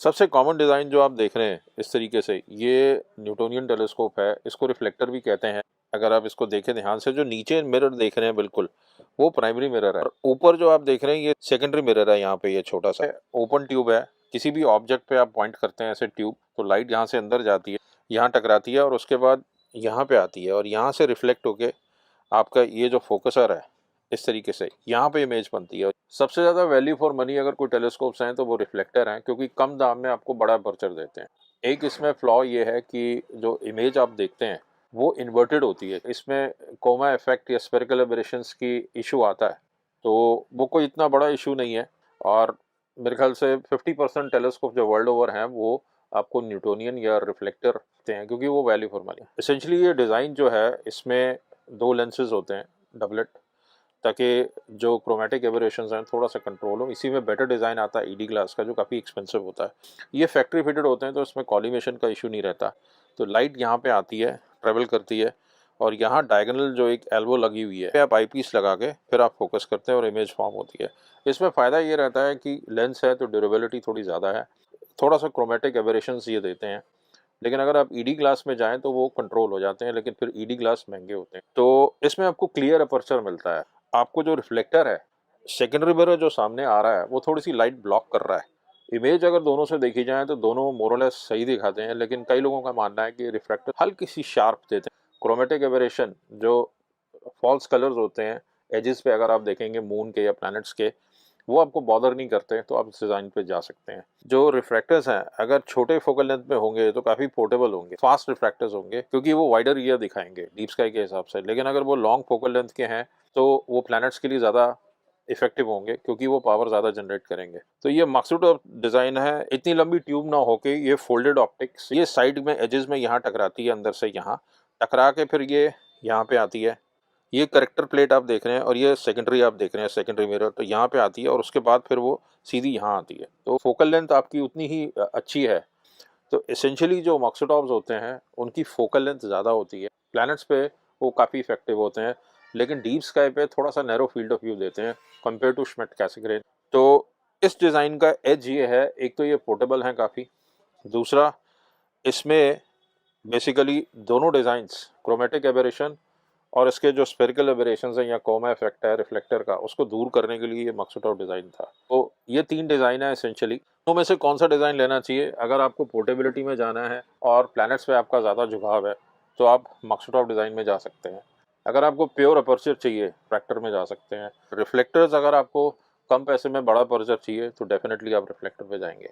सबसे common design जो आप देख रहे हैं इस तरीके से, ये न्यूटोनियन टेलीस्कोप है। इसको रिफ्लेक्टर भी कहते हैं। अगर आप इसको देखें ध्यान से, जो नीचे मिरर देख रहे हैं बिल्कुल, वो प्राइमरी मिरर है और ऊपर जो आप देख रहे हैं ये सेकेंडरी मिरर है। यहाँ पे ये छोटा सा ओपन ट्यूब है। किसी भी ऑब्जेक्ट पे आप पॉइंट करते हैं ऐसे ट्यूब, तो लाइट यहाँ से अंदर जाती है, यहाँ टकराती है और उसके बाद यहाँ पे आती है और यहाँ से रिफ्लेक्ट होके आपका ये जो फोकसर है, इस तरीके से यहाँ पे इमेज बनती है। सबसे ज़्यादा वैल्यू फॉर मनी अगर कोई टेलीस्कोप्स हैं तो वो रिफ्लेक्टर हैं, क्योंकि कम दाम में आपको बड़ा अपर्चर देते हैं। एक इसमें फ्लॉ ये है कि जो इमेज आप देखते हैं वो इन्वर्टेड होती है। इसमें कोमा इफेक्ट या स्फेरिकल एबरेशंस की इशू आता है, तो वो कोई इतना बड़ा इशू नहीं है। और मेरे ख्याल से 50% टेलीस्कोप जो वर्ल्ड ओवर हैं वो आपको न्यूटोनियन या रिफ्लेक्टर देते हैं, क्योंकि वो वैल्यू फॉर मनी। एसेंशली ये डिज़ाइन जो है, इसमें 2 लेंसेज होते हैं डबलेट, ताकि जो क्रोमेटिक एबरेशंस हैं थोड़ा सा कंट्रोल हो। इसी में बेटर डिज़ाइन आता है ईडी ग्लास का, जो काफ़ी एक्सपेंसिव होता है। ये फैक्ट्री फिटेड होते हैं तो इसमें कॉलीमेशन का इशू नहीं रहता। तो लाइट यहाँ पे आती है, ट्रेवल करती है और यहाँ डायगोनल जो एक एल्बो लगी हुई है, आप आई पीस लगा के फिर आप फोकस करते हैं और इमेज फॉर्म होती है। इसमें फ़ायदा ये रहता है कि लेंस है तो ड्यूरेबिलिटी थोड़ी ज़्यादा है, थोड़ा सा क्रोमेटिक एबरेशंस ये देते हैं। लेकिन अगर आप ईडी ग्लास में जाएं तो वो कंट्रोल हो जाते हैं, लेकिन फिर ईडी ग्लास महंगे होते हैं। तो इसमें आपको क्लियर अपर्चर मिलता है। आपको जो रिफ्लेक्टर है, सेकेंडरी मिरर जो सामने आ रहा है वो थोड़ी सी लाइट ब्लॉक कर रहा है। इमेज अगर दोनों से देखी जाए तो दोनों मोरलेस सही दिखाते हैं, लेकिन कई लोगों का मानना है कि रिफ्लेक्टर हल्की सी शार्प देते हैं। क्रोमेटिक एबरेशन जो फॉल्स कलर्स होते हैं एजेस पे, अगर आप देखेंगे मून के या प्लैनेट्स के, वो आपको बॉदर नहीं करते, तो आप इस डिज़ाइन पे जा सकते हैं। जो रिफ्रैक्टर्स हैं अगर छोटे फोकल लेंथ में होंगे तो काफ़ी पोर्टेबल होंगे, फास्ट रिफ्रैक्टर्स होंगे, क्योंकि वो वाइडर एरिया दिखाएंगे डीप स्काई के हिसाब से। लेकिन अगर वो लॉन्ग फोकल लेंथ के हैं तो वो प्लैनेट्स के लिए ज़्यादा इफेक्टिव होंगे, क्योंकि वो पावर ज़्यादा जनरेट करेंगे। तो ये मकसद ऑफ डिज़ाइन है। इतनी लंबी ट्यूब ना होके ये फोल्डेड ऑप्टिक्स, ये साइड में एजेस में यहाँ टकराती है, अंदर से यहाँ टकरा के फिर ये यहाँ पे आती है। ये करेक्टर प्लेट आप देख रहे हैं और ये सेकेंडरी आप देख रहे हैं, सेकेंडरी मिरर, तो यहाँ पे आती है और उसके बाद फिर वो सीधी यहाँ आती है। तो फोकल लेंथ आपकी उतनी ही अच्छी है। तो एसेंशियली जो मॉक्सोटॉप्स होते हैं उनकी फोकल लेंथ ज़्यादा होती है। प्लैनेट्स पे वो काफ़ी इफेक्टिव होते हैं, लेकिन डीप स्काई पे थोड़ा सा नैरो फील्ड ऑफ व्यू देते हैं कंपेयर टू श्मिट कैसेग्रेन। तो इस डिज़ाइन का एज ये है, एक तो ये पोर्टेबल है काफ़ी, दूसरा इसमें बेसिकली दोनों डिज़ाइंस क्रोमेटिक एबरेशन और इसके जो स्फेरिकल एबरेशंस हैं या कोमा इफेक्ट है रिफ्लेक्टर का, उसको दूर करने के लिए ये मकसद ऑफ डिज़ाइन था। तो ये 3 डिज़ाइन है एसेंशियली। तो में से कौन सा डिज़ाइन लेना चाहिए? अगर आपको पोर्टेबिलिटी में जाना है और प्लैनेट्स पे आपका ज़्यादा झुकाव है तो आप मकसद ऑफ डिज़ाइन में जा सकते हैं। अगर आपको प्योर अपर्चर चाहिए, रिफ्रैक्टर में जा सकते हैं। रिफ्लेक्टर्स अगर आपको कम पैसे में बड़ा अपर्चर चाहिए तो डेफिनेटली आप रिफ्लेक्टर पे जाएंगे।